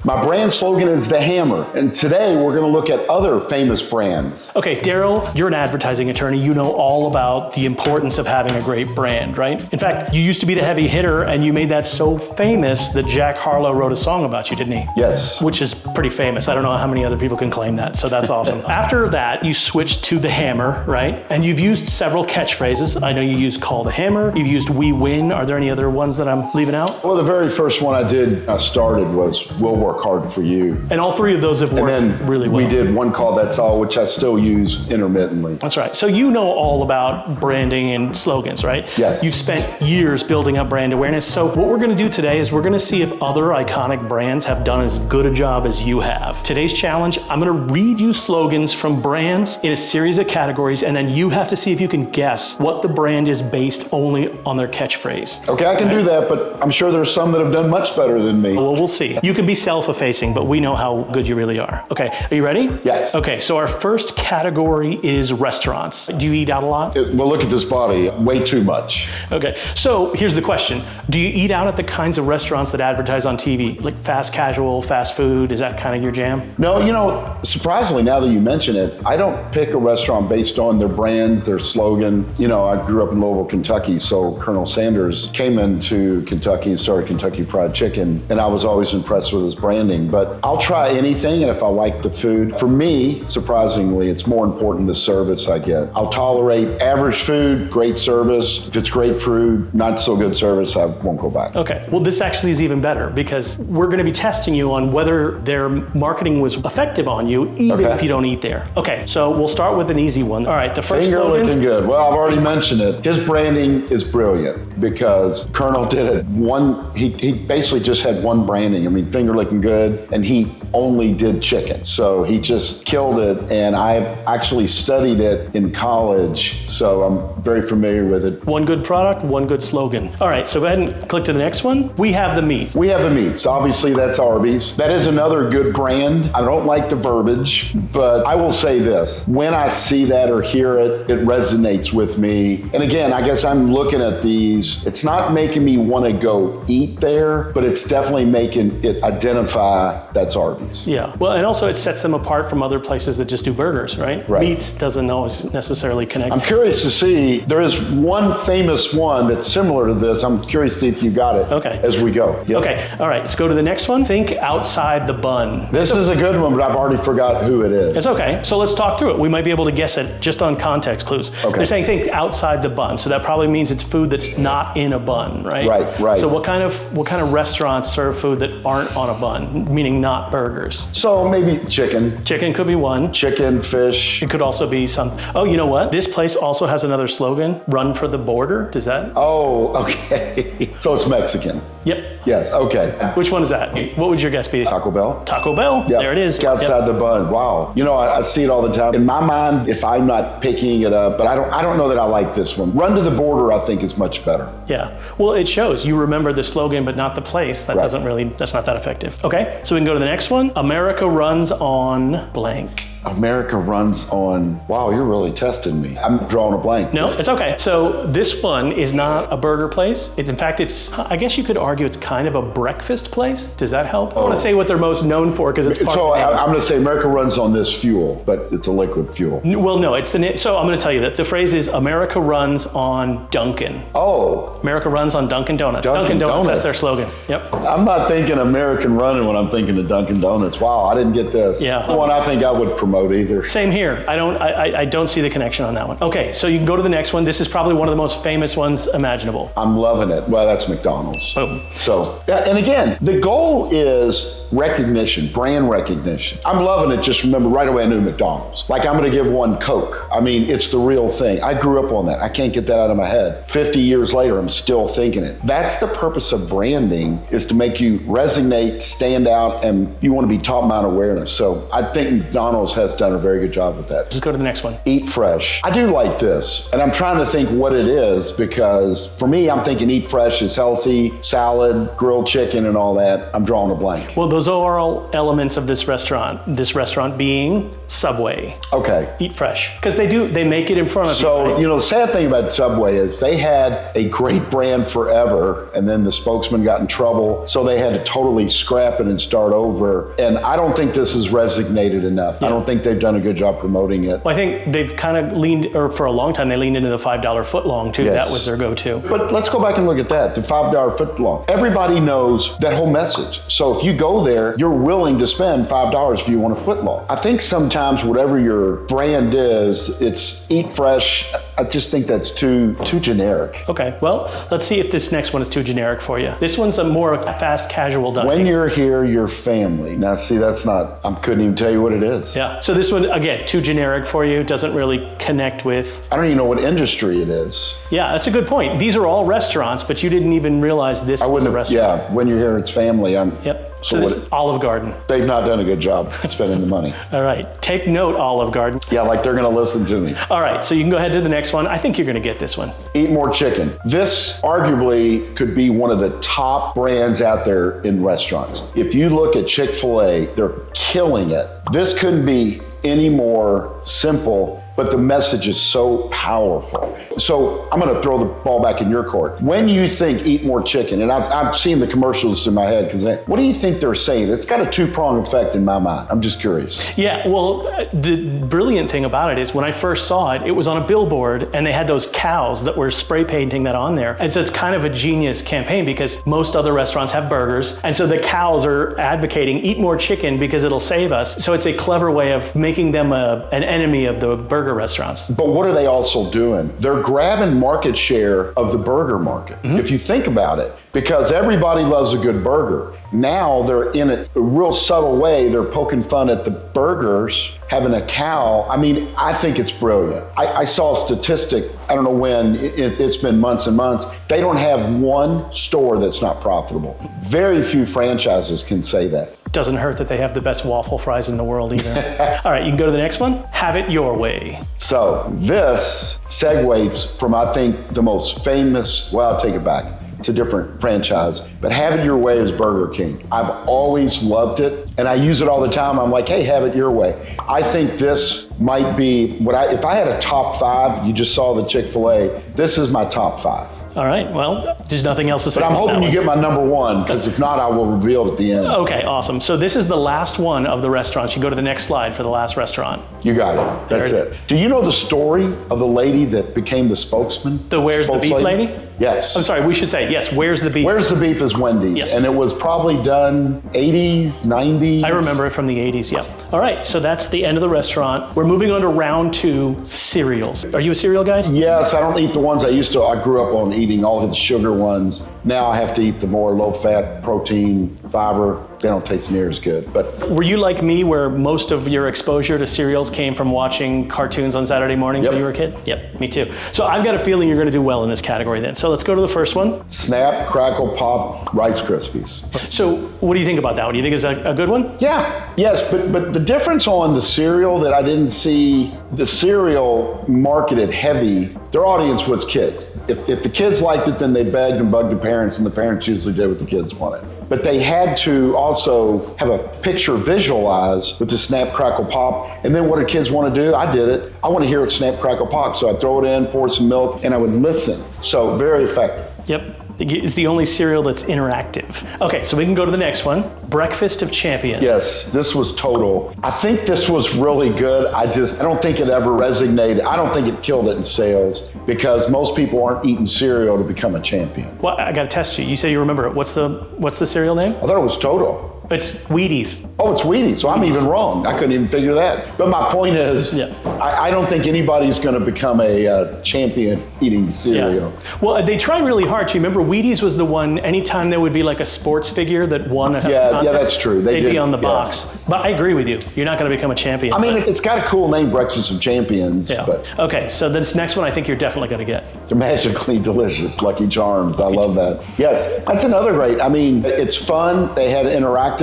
My brand slogan is the hammer. And today we're going to look at other famous brands. Okay, Darryl, you're an advertising attorney. You know all about the importance of having a great brand, right? In fact, you used to be the heavy hitter and you made that so famous that Jack Harlow wrote a song about you, didn't he? Yes. Which is pretty famous. I don't know how many other people can claim that, so that's awesome. After that, you switched to the hammer, right? And you've used several catchphrases. I know you used Call the Hammer. You've used We Win. Are there any other ones that I'm leaving out? Well, the very first one I started was We'll Work Hard for You. And all three of those have worked really well. We did One Call, That's All, which I still use intermittently. That's right. So you know all about branding and slogans, right? Yes. You've spent years building up brand awareness. So what we're going to do today is we're going to see if other iconic brands have done as good a job as you have. Today's challenge, I'm going to read you slogans from brands in a series of categories, and then you have to see if you can guess what the brand is based only on their catchphrase. Okay, I can do that, but I'm sure there's some that have done much better than me. Well, we'll see. You can be self-effacing, but we know how good you really are. Okay, are you ready? Yes. Okay, so our first category is restaurants. Do you eat out a lot? Well, look at this body, way too much. Okay, so here's the question. Do you eat out at the kinds of restaurants that advertise on TV? Like fast casual, fast food? Is that kind of your jam? No, you know, surprisingly, now that you mention it, I don't pick a restaurant based on their brand, their slogan. You know, I grew up in Louisville, Kentucky, so Colonel Sanders came into Kentucky and started Kentucky Fried Chicken, and I was always impressed with his branding. But I'll try anything, and if I like the food, for me, surprisingly, it's more important the service I get. I'll tolerate average food, great service. If it's great food, not so good service, I won't go back. Okay, well, this actually is even better because we're going to be testing you on whether their marketing was effective on you, even if you don't eat there. Okay, so we'll start with an easy one. All right, the first Finger slogan. licking good. Well, I've already mentioned it. His branding is brilliant because Colonel did it he basically just had one branding. I mean, finger licking good, and he only did chicken. So he just killed it, and I actually studied it in college, so I'm very familiar with it. One good product, one good slogan. All right, so go ahead and click to the next one. We have the meat. We have the meats. Obviously, that's Arby's. That is another good brand. I don't like the verbiage, but I will say this. When I see that or hear it, it resonates with me. And again, I guess I'm looking at these. It's not making me want to go eat there, but it's definitely making it identify that's Arby's. Yeah, well, and also it sets them apart from other places that just do burgers, right? Right. Meats doesn't always necessarily connect. I'm curious to see, there is one famous one that's similar to this. I'm curious to see if you got it as we go. Yep. Okay, all right, let's go to the next one. Think outside the bun. This is a good one, but I've already forgot who it is. It's okay, so let's talk through it. We might be able to guess it just on context clues. Okay. They're saying think outside the bun, so that probably means it's food that's not in a bun, right? Right. So what kind of restaurants serve food that aren't on a bun, meaning not burgers? So maybe chicken. Chicken could be one. Chicken, fish. It could also be some, oh, you know what? This place also has another slogan, run for the border. Does that? Oh, okay. So it's Mexican. Yep. Yes, okay. Which one is that? What would your guess be? Taco Bell. Taco Bell? Yep. There it is. Outside the bun. Wow. You know, I see it all the time. In my mind, if I'm not picking it up, but I don't know that I like this one. Run to the border, I think, is much better. Yeah. Well, it shows you remember the slogan, but not the place. That doesn't really, that's not that effective. Okay. So we can go to the next one. America runs on blank. America runs on, wow, you're really testing me. I'm drawing a blank. No, it's okay. So this one is not a burger place. In fact, I guess you could argue it's kind of a breakfast place. Does that help? I want to say what they're most known for because it's part So of the name. I'm going to say America runs on this fuel, but it's a liquid fuel. Well, no, so I'm going to tell you that the phrase is America runs on Dunkin'. Oh. America runs on Dunkin' Donuts. Dunkin' Donuts. That's their slogan. Yep. I'm not thinking American running when I'm thinking of Dunkin' Donuts. Wow, I didn't get this. Yeah. One I think I would promote either. Same here. I don't see the connection on that one. Okay, so you can go to the next one. This is probably one of the most famous ones imaginable. I'm loving it. Well, that's McDonald's. Boom. So, and again, the goal is recognition, brand recognition. I'm loving it. Just remember right away I knew McDonald's. Like I'm going to give one Coke. I mean, it's the real thing. I grew up on that. I can't get that out of my head. 50 years later, I'm still thinking it. That's the purpose of branding, is to make you resonate, stand out, and you want to be top amount awareness. So I think McDonald's has done a very good job with that. Just go to the next one. Eat fresh. I do like this, and I'm trying to think what it is, because for me, I'm thinking eat fresh is healthy, salad, grilled chicken, and all that. I'm drawing a blank. Well, those are all elements of this restaurant. This restaurant being Subway. Okay. Eat fresh. Because they make it in front of you. So, right? you know, the sad thing about Subway is they had a great brand forever, and then the spokesman got in trouble, so they had to totally scrap it and start over. And I don't think this has resonated enough. I don't think they've done a good job promoting it. Well, I think they've kind of leaned, or for a long time, they leaned into the $5 footlong too. Yes. That was their go-to. But let's go back and look at that, the $5 footlong. Everybody knows that whole message. So if you go there, you're willing to spend $5 if you want a footlong. I think sometimes whatever your brand is, it's eat fresh. I just think that's too generic. Okay, well, let's see if this next one is too generic for you. This one's a more fast casual dining. When you're here, you're family. Now, see, that's not, I couldn't even tell you what it is. Yeah, so this one, again, too generic for you, doesn't really connect with. I don't even know what industry it is. Yeah, that's a good point. These are all restaurants, but you didn't even realize this was a restaurant. Yeah, when you're here, it's family. Yep. So this is Olive Garden. They've not done a good job spending the money. All right, take note, Olive Garden. Yeah, like they're gonna listen to me. All right, so you can go ahead to the next one. I think you're gonna get this one. Eat more chicken. This arguably could be one of the top brands out there in restaurants. If you look at Chick-fil-A, they're killing it. This couldn't be any more simple, but the message is so powerful. So I'm gonna throw the ball back in your court. When you think eat more chicken, and I've seen the commercials in my head, because what do you think they're saying? It's got a two-pronged effect in my mind. I'm just curious. Yeah, well, the brilliant thing about it is when I first saw it, it was on a billboard and they had those cows that were spray painting that on there. And so it's kind of a genius campaign because most other restaurants have burgers. And so the cows are advocating eat more chicken because it'll save us. So it's a clever way of making them an enemy of the burger restaurants. But what are they also doing? They're grabbing market share of the burger market. If you think about it, because everybody loves a good burger. Now they're in a real subtle way, they're poking fun at the burgers, having a cow. I mean, I think it's brilliant. I saw a statistic, I don't know when, it's been months and months. They don't have one store that's not profitable. Very few franchises can say that. Doesn't hurt that they have the best waffle fries in the world either. All right, you can go to the next one. Have it your way. So this segues from, I think, the most famous, well, I'll take it back. It's a different franchise, but Have It Your Way is Burger King. I've always loved it, and I use it all the time. I'm like, hey, have it your way. I think this might be if I had a top 5, you just saw the Chick-fil-A, this is my top 5. All right, well, there's nothing else to say. But I'm about hoping that you one. get my number 1, because if not, I will reveal it at the end. Okay, awesome. So this is the last one of the restaurants. You go to the next slide for the last restaurant. You got it. That's There it it. Do you know the story of the lady that became the spokesman? The Where's the Beef lady? Yes. I'm sorry, we should say, yes, Where's the Beef? Where's the Beef is Wendy's. Yes. And it was probably done 80s, 90s. I remember it from the 80s, yep. All right, so that's the end of the restaurant. We're moving on to round 2, cereals. Are you a cereal guy? Yes, I don't eat the ones I grew up on eating all of the sugar ones. Now I have to eat the more low-fat, protein, fiber. They don't taste near as good, but. Were you like me where most of your exposure to cereals came from watching cartoons on Saturday mornings when you were a kid? Yep, me too. So I've got a feeling you're gonna do well in this category then. So let's go to the first one. Snap, Crackle, Pop, Rice Krispies. So what do you think about that one? Do you think it's a good one? Yeah, yes, but the difference on the cereal that I didn't see, the cereal marketed heavy, their audience was kids. If the kids liked it, then they begged and bugged the parents, and the parents usually did what the kids wanted. But they had to also have a picture visualized with the Snap, Crackle, Pop. And then what do kids want to do? I did it. I want to hear it Snap, Crackle, Pop. So I'd throw it in, pour some milk, and I would listen. So very effective. Yep. It's the only cereal that's interactive. Okay, so we can go to the next one. Breakfast of Champions. Yes, this was total. I think this was really good. I don't think it ever resonated. I don't think it killed it in sales because most people aren't eating cereal to become a champion. Well, I gotta test you. You say you remember it. What's the cereal name? I thought it was Total. It's Wheaties. Oh, it's Wheaties, so I'm even wrong. I couldn't even figure that. But my point is, I don't think anybody's going to become a champion eating cereal. Yeah. Well, they tried really hard. You remember Wheaties was the one, anytime there would be like a sports figure that won a contest, yeah, that's true. They'd be on the box. But I agree with you. You're not going to become a champion. I mean, it's got a cool name, Breakfast of Champions. Yeah. But okay, so this next one I think you're definitely going to get. They're magically delicious, Lucky Charms. I love that. Yes, that's another great. I mean, it's fun. They had interactive.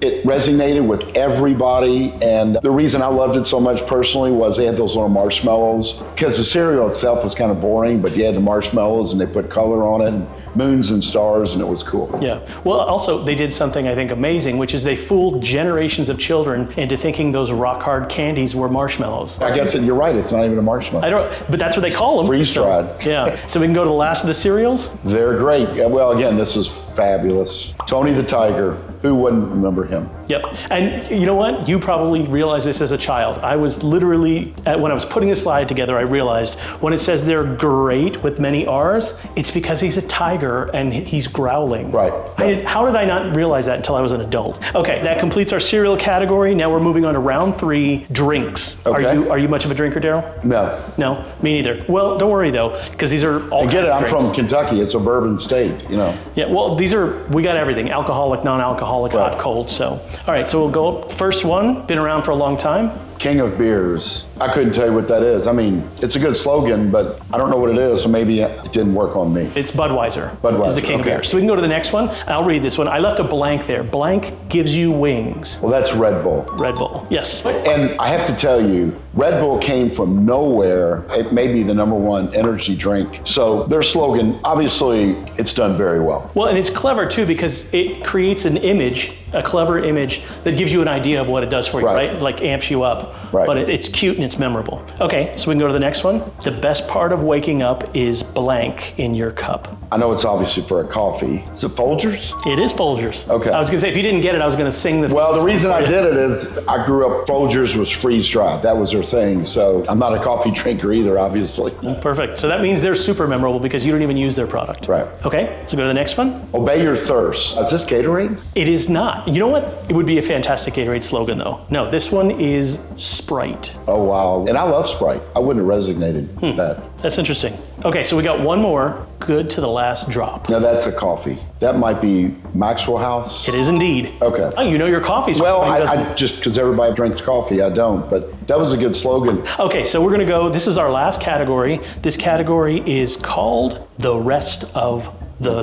it resonated with everybody. And the reason I loved it so much personally was they had those little marshmallows, because the cereal itself was kind of boring, but you had the marshmallows and they put color on it, and moons and stars, and it was cool. Yeah. Well, also they did something I think amazing, which is they fooled generations of children into thinking those rock hard candies were marshmallows. I guess you're right. It's not even a marshmallow. I don't, but that's what they call them. Freeze-dried. So, yeah. So we can go to the last of the cereals. They're great. Yeah, well, again, this is fabulous. Tony the Tiger. Who wouldn't remember him? Yep. And you know what? You probably realized this as a child. I was literally, when I was putting this slide together, I realized when it says they're great with many R's, it's because he's a tiger and he's growling. Right. How did I not realize that until I was an adult? Okay, that completes our cereal category. Now we're moving on to round 3, drinks. Okay. Are you much of a drinker, Darryl? No. No, me neither. Well, don't worry though, because these are all I get it. I'm drinks. from Kentucky. It's a bourbon state, you know. Yeah, well, we got everything. Alcoholic, non-alcoholic, Right. hot, cold. So, all right, so we'll go up. First one, been around for a long time. King of beers. I couldn't tell you what that is. I mean, it's a good slogan, but I don't know what it is, so maybe it didn't work on me. It's Budweiser. Budweiser, is the king of okay. beer. So we can go to the next one. I'll read this one. I left a blank there. Blank gives you wings. Well, that's Red Bull. Red Bull. Yes. And I have to tell you, Red Bull came from nowhere. It may be the #1 energy drink. So their slogan, obviously, it's done very well. Well, and it's clever too because it creates an image, a clever image that gives you an idea of what it does for you, right? Like amps you up. Right. But it's cute and it's memorable. Okay, so we can go to the next one. The best part of waking up is blank in your cup. I know it's obviously for a coffee. Is it Folgers? It is Folgers. Okay. I was gonna say, if you didn't get it, I was gonna sing the Well, the reason I did it is I grew up, Folgers was freeze-dried. That was their thing. So I'm not a coffee drinker either, obviously. Perfect. So that means they're super memorable because you don't even use their product. Right. Okay, so go to the next one. Obey your thirst. Is this Gatorade? It is not. You know what? It would be a fantastic Gatorade slogan though. No, this one is Sprite. Oh, wow. And I love Sprite. I wouldn't have resonated with that. That's interesting. Okay, so we got one more. Good to the last drop. Now that's a coffee. That might be Maxwell House. It is indeed. Okay. Oh, you know your coffee's Well, doesn't I just, because everybody drinks coffee, I don't. But that was a good slogan. Okay, so we're gonna go, this is our last category. This category is called the rest of the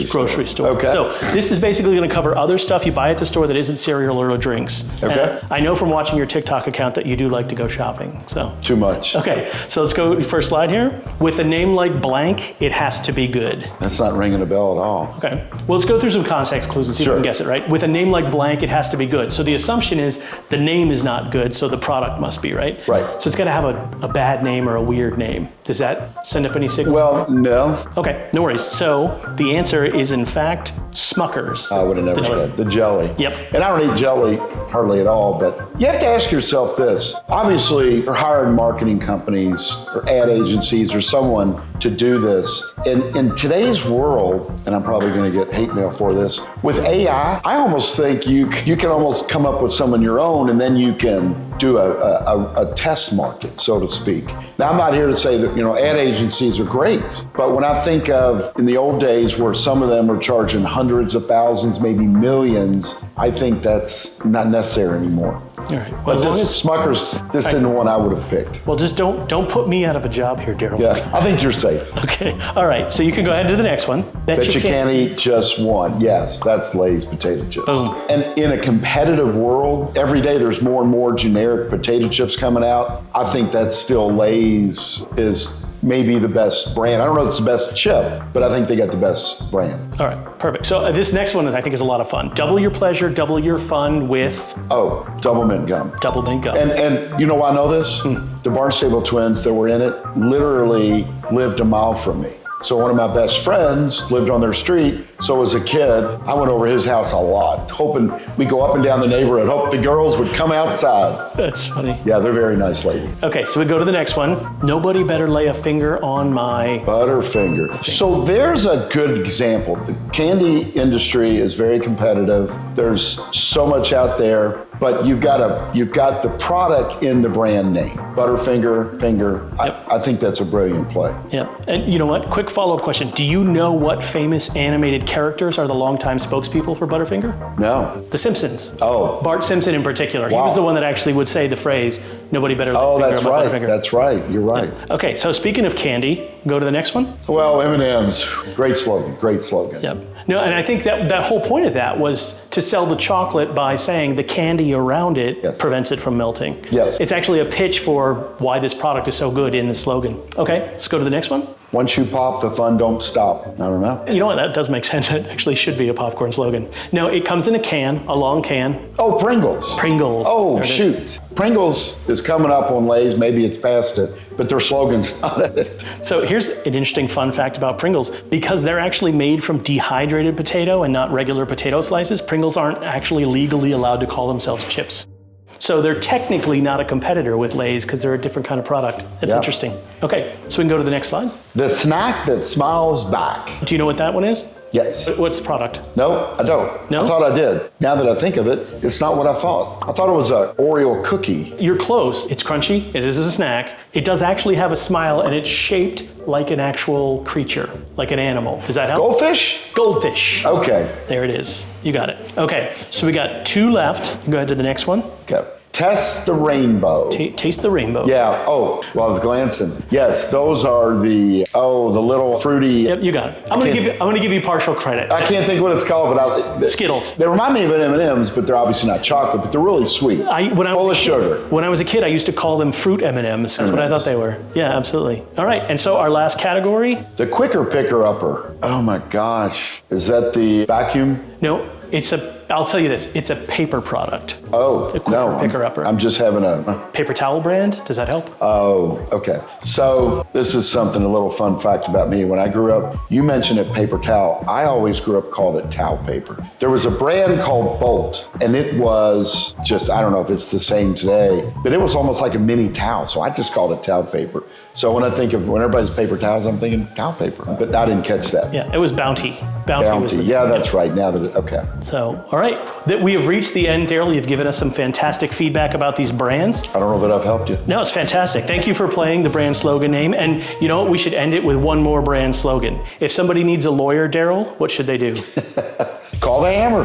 grocery store. Okay. So this is basically going to cover other stuff you buy at the store that isn't cereal or drinks. Okay. And I know from watching your TikTok account that you do like to go shopping. So Too much. okay, so let's go first slide here. With a name like blank, it has to be good. That's not ringing a bell at all. Okay. Well, let's go through some context clues and see if we can guess it, right? With a name like blank, it has to be good. So the assumption is the name is not good, so the product must be, right? Right. So it's got to have a bad name or a weird name. Does that send up any signal? Well, no. Okay, no worries. So the answer is in fact Smuckers. I would have never said the jelly. Yep. And I don't eat jelly hardly at all, but you have to ask yourself this. Obviously, you're hiring marketing companies or ad agencies or someone to do this. In today's world, and I'm probably going to get hate mail for this, with AI, I almost think you can almost come up with some on your own and then you can do a test market, so to speak. Now, I'm not here to say that, ad agencies are great, but when I think of in the old days where some of them are charging hundreds of thousands, maybe millions, I think that's not necessary anymore. All right. But Well, this Smuckers, this isn't the one I would have picked. well, just don't put me out of a job here, Darryl. Yeah, I think you're safe. Okay. All right. So you can go ahead to the next one. Bet you can't eat just one. Yes, that's Lay's potato chips. Boom. And in a competitive world, every day there's more and more generic potato chips coming out. I think that still Lay's is maybe the best brand. I don't know if it's the best chip, but I think they got the best brand. All right. Perfect. So this next one I think is a lot of fun. Double your pleasure, double your fun with Oh, double mint gum. double mint gum. And you know why I know this? The Barnstable twins that were in it literally lived a mile from me. So one of my best friends lived on their street. So as a kid, I went over his house a lot, hoping we'd go up and down the neighborhood, hope the girls would come outside. That's funny. Yeah, they're very nice ladies. Okay, so we go to the next one. Nobody better lay a finger on my... Butterfinger. So there's a good example. The candy industry is very competitive. There's so much out there, but you've got the product in the brand name. Butterfinger, finger. I think that's a brilliant play. Yeah, and you know what? Quick follow-up question. Do you know what famous animated animated characters are the longtime spokespeople for Butterfinger? No. The Simpsons. Oh. Bart Simpson in particular. He Wow. was the one that actually would say the phrase, nobody better Oh, lick that's finger on my right. Butterfinger. That's right. You're right. Okay, so speaking of candy, go to the next one. Well, M&M's, great slogan, great slogan. Yep. No, and I think that whole point of that was to sell the chocolate by saying the candy around it Yes. prevents it from melting. Yes. It's actually a pitch for why this product is so good in the slogan. Okay, let's go to the next one. Once you pop, the fun don't stop. I don't know. You know what, that does make sense. It actually should be a popcorn slogan. No, it comes in a can, a long can. Oh, Pringles. Pringles. Oh, There it is. shoot. Pringles is coming up on Lay's. Maybe it's past it, but their slogan's not it. So here's an interesting fun fact about Pringles. Because they're actually made from dehydrated potato and not regular potato slices, Pringles aren't actually legally allowed to call themselves chips. So they're technically not a competitor with Lay's because they're a different kind of product. That's Yeah. interesting. Okay, so we can go to the next slide. The snack that smiles back. Do you know what that one is? Yes. What's the product? No, I don't. No? I thought I did. Now that I think of it, it's not what I thought. I thought it was an Oreo cookie. You're close. It's crunchy. It is a snack. It does actually have a smile, and it's shaped like an actual creature, like an animal. Does that help? Goldfish? Goldfish. Okay. There it is. You got it. Okay, so we got 2 left. You go ahead to the next one. Okay. Test the rainbow. Taste the rainbow. Yeah. Oh, well, I was glancing. Yes, those are the little fruity. Yep, you got it. I'm gonna give you partial credit. I can't think what it's called, but Skittles. they remind me of M&M's, but they're obviously not chocolate, but they're really sweet. Full of sugar. When I was a kid, I used to call them fruit M&Ms. That's what I thought they were. Yeah, absolutely. All right, and so our last category. The quicker picker upper. Oh my gosh. Is that the vacuum? No, I'll tell you this. It's a paper product. Oh, The quicker no. picker upper. I'm just having a. Paper towel brand. Does that help? Oh, okay. So this is something, a little fun fact about me. When I grew up, you mentioned it, paper towel. I always grew up called it towel paper. There was a brand called Bolt, and it was just, I don't know if it's the same today, but it was almost like a mini towel. So I just called it towel paper. So when everybody's paper towels, I'm thinking towel paper, but I didn't catch that. Yeah, it was Bounty. Bounty was the Yeah, that's right. Now that okay. So, all right, that we have reached the end. Darryl, you've given us some fantastic feedback about these brands. I don't know that I've helped you. No, it's fantastic. Thank you for playing the brand slogan name. And you know what? We should end it with one more brand slogan. If somebody needs a lawyer, Darryl, what should they do? Call the hammer.